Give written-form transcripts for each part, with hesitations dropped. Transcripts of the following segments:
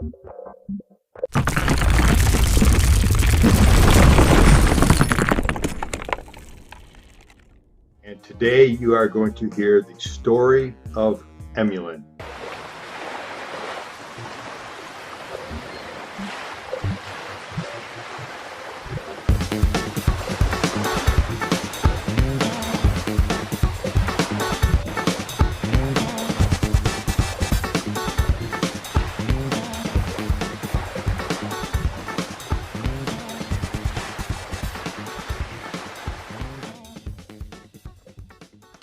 And today you are going to hear the story of Emulin.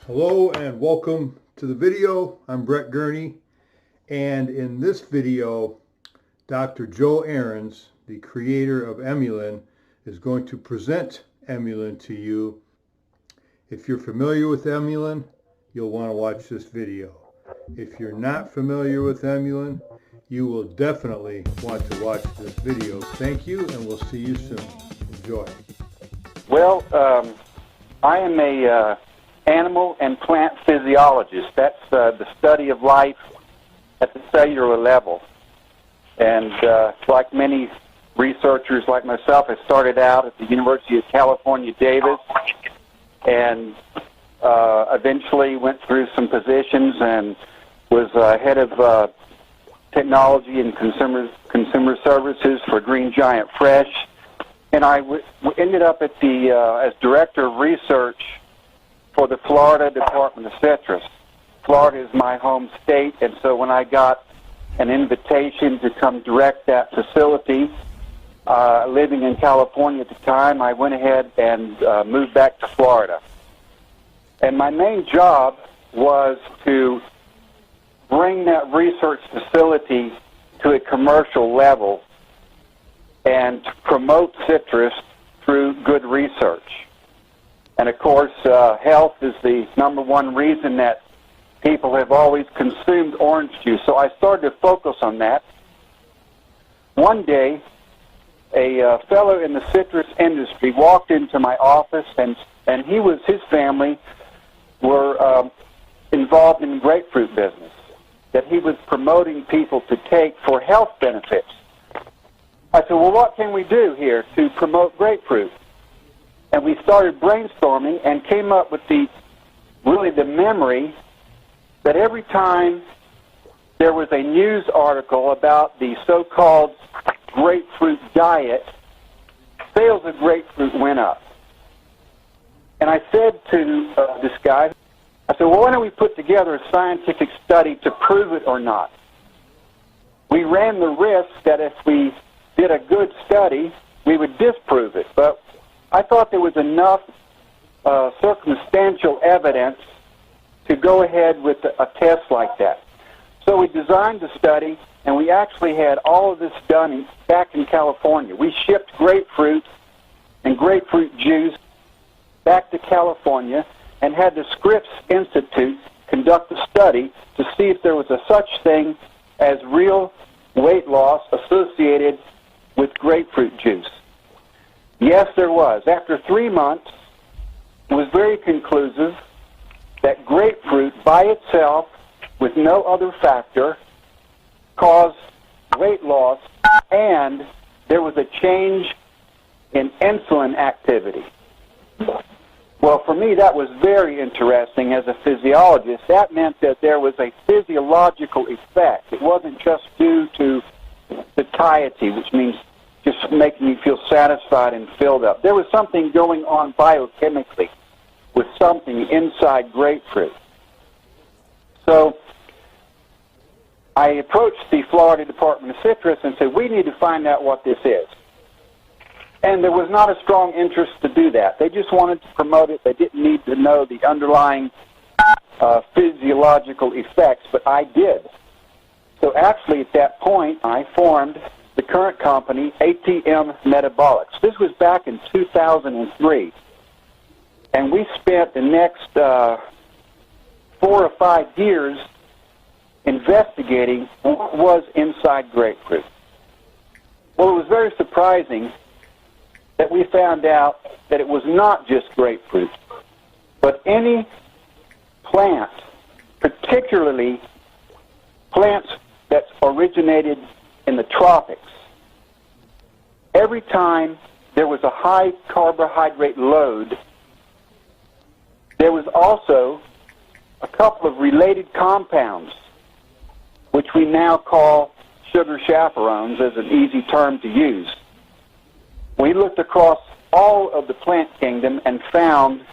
Hello and welcome to the video. I'm Brett Gurney, and in this video Dr. Joe Ahrens, the creator of Emulin, is going to present Emulin to you. If you're familiar with Emulin, you'll want to watch this video. If you're not familiar with Emulin, you will definitely want to watch this video. Thank you, and we'll see you soon. Enjoy. Well, I am a animal and plant physiologist. That's the study of life at the cellular level. And like many researchers like myself, I started out at the University of California, Davis, and eventually went through some positions and was head of technology and consumer services for Green Giant Fresh. And I ended up at the as director of research for the Florida Department of Citrus. Florida is my home state, and so when I got an invitation to come direct that facility, living in California at the time, I went ahead and moved back to Florida. And my main job was to bring that research facility to a commercial level and to promote citrus through good research. And of course, health is the number one reason that people have always consumed orange juice. So I started to focus on that. One day, a fellow in the citrus industry walked into my office, and his family were involved in grapefruit business that he was promoting people to take for health benefits. I said, well, what can we do here to promote grapefruit? And we started brainstorming and came up with the memory that every time there was a news article about the so-called grapefruit diet, sales of grapefruit went up. And I said to this guy, I said, well, why don't we put together a scientific study to prove it or not? We ran the risk that if we did a good study, we would disprove it. But I thought there was enough circumstantial evidence to go ahead with a test like that. So we designed the study, and we actually had all of this done back in California. We shipped grapefruit and grapefruit juice back to California and had the Scripps Institute conduct a study to see if there was a such thing as real weight loss associated with grapefruit juice. Yes, there was. After 3 months, it was very conclusive that grapefruit by itself, with no other factor, caused weight loss, and there was a change in insulin activity. Well, for me, that was very interesting as a physiologist. That meant that there was a physiological effect. It wasn't just due to satiety, which means just making you feel satisfied and filled up. There was something going on biochemically with something inside grapefruit. So I approached the Florida Department of Citrus and said, we need to find out what this is. And there was not a strong interest to do that. They just wanted to promote it. They didn't need to know the underlying physiological effects, but I did. So actually at that point, I formed the current company, ATM Metabolics. This was back in 2003. And we spent the next 4 or 5 years investigating what was inside grapefruit. Well, it was very surprising that we found out that it was not just grapefruit, but any plant, particularly plants that originated in the tropics, every time there was a high carbohydrate load, there was also a couple of related compounds, which we now call sugar chaperones as an easy term to use. We looked across all of the plant kingdom and found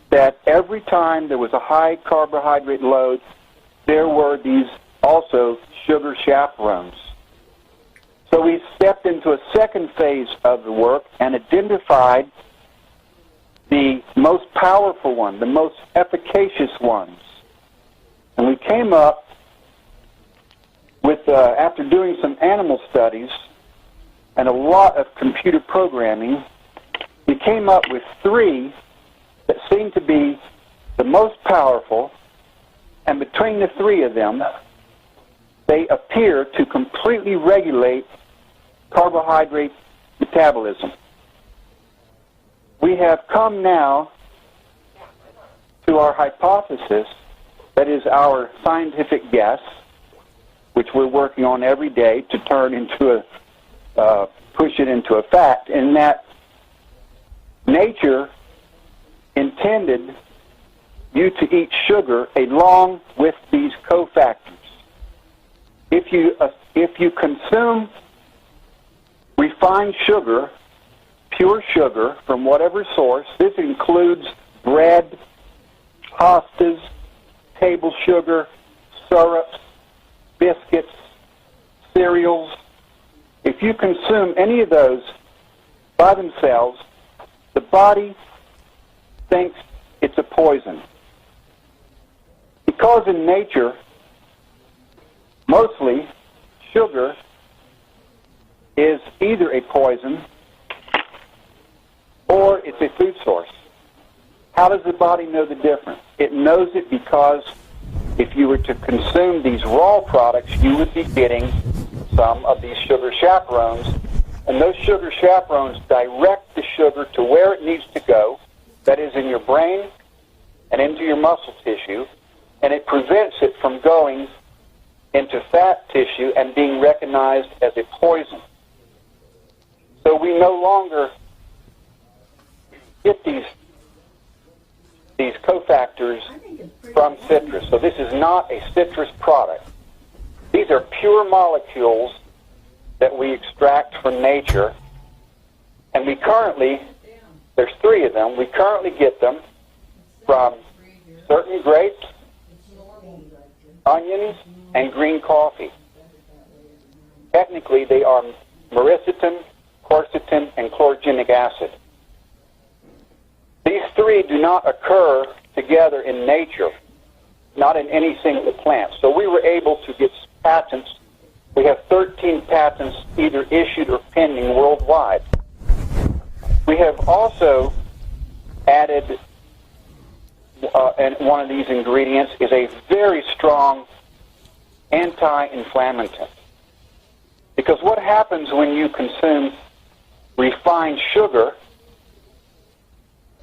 that every time there was a high carbohydrate load, there were these also sugar chaperones. So we stepped into a second phase of the work and identified the most powerful one, the most efficacious ones. And we came up with, after doing some animal studies and a lot of computer programming, we came up with 3 that seemed to be the most powerful, and between the 3 of them, they appear to completely regulate carbohydrate metabolism. We have come now to our hypothesis, that is our scientific guess, which we're working on every day to turn into push it into a fact, in that nature intended you to eat sugar along with these cofactors. If you consume refined sugar, pure sugar from whatever source, this includes bread, pastas, table sugar, syrups, biscuits, cereals. If you consume any of those by themselves, the body thinks it's a poison. Because in nature, mostly sugar is either a poison or it's a food source. How does the body know the difference? It knows it because if you were to consume these raw products, you would be getting some of these sugar chaperones, and those sugar chaperones direct the sugar to where it needs to go, that is in your brain and into your muscle tissue, and it prevents it from going into fat tissue and being recognized as a poison. So we no longer get these cofactors from citrus. So this is not a citrus product. These are pure molecules that we extract from nature, and we currently, there's 3 of them, we currently get them from certain grapes, onions, and green coffee. Technically, they are myricetin, quercetin, and chlorogenic acid. These 3 do not occur together in nature, not in any single plant. So we were able to get patents. We have 13 patents either issued or pending worldwide. We have also added, and one of these ingredients is a very strong anti-inflammatory. Because what happens when you consume refined sugar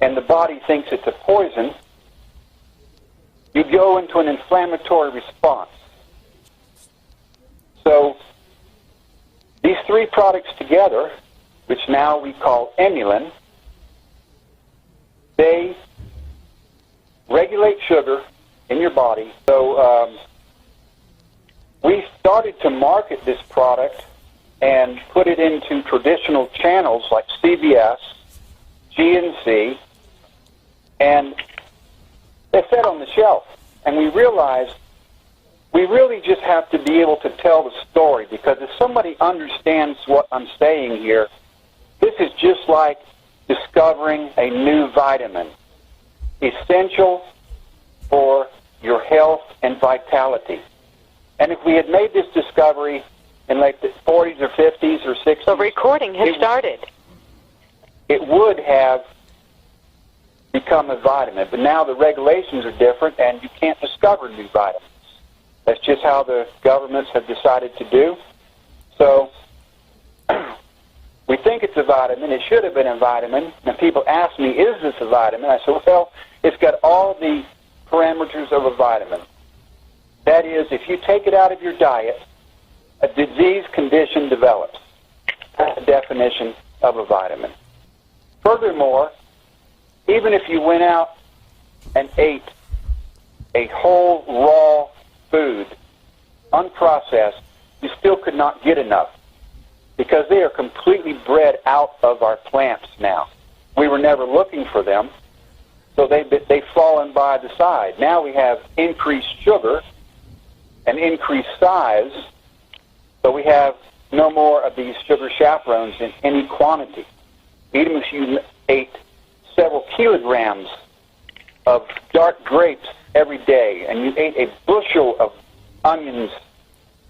and the body thinks it's a poison, you go into an inflammatory response. So these 3 products together, which now we call Emulin, they regulate sugar in your body. So we started to market this product and put it into traditional channels like CBS, GNC, and they sat on the shelf. And we realized we really just have to be able to tell the story, because if somebody understands what I'm saying here, this is just like discovering a new vitamin, essential for your health and vitality. And if we had made this discovery in like the 40s or 50s or 60s... The recording has started. It would have become a vitamin, but now the regulations are different and you can't discover new vitamins. That's just how the governments have decided to do. So we think it's a vitamin. It should have been a vitamin. And people ask me, is this a vitamin? I said, well, it's got all the parameters of a vitamin. That is, if you take it out of your diet, a disease condition develops. That's the definition of a vitamin. Furthermore, even if you went out and ate a whole raw food, unprocessed, you still could not get enough because they are completely bred out of our plants now. We were never looking for them, so they've fallen by the side. Now we have increased sugar and increased size, so we have no more of these sugar chaperones in any quantity. Even if you ate several kilograms of dark grapes every day, and you ate a bushel of onions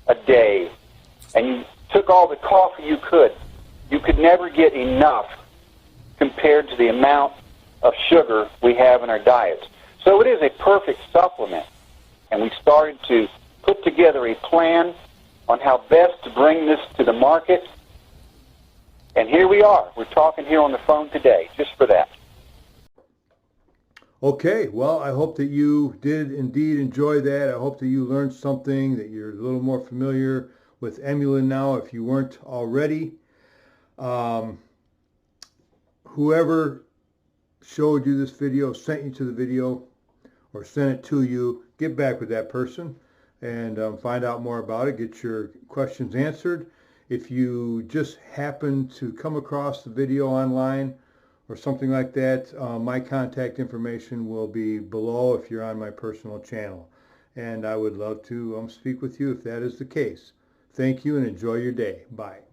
a day, and you took all the coffee you could never get enough compared to the amount of sugar we have in our diets. So it is a perfect supplement, and we started to put together a plan on how best to bring this to the market, and here we are. We're talking here on the phone today, just for that. Okay, well, I hope that you did indeed enjoy that. I hope that you learned something, that you're a little more familiar with Emulin now if you weren't already. Whoever showed you this video, sent you to the video, or sent it to you, get back with that person and find out more about it, get your questions answered. If you just happen to come across the video online or something like that, my contact information will be below if you're on my personal channel. And I would love to speak with you if that is the case. Thank you and enjoy your day. Bye.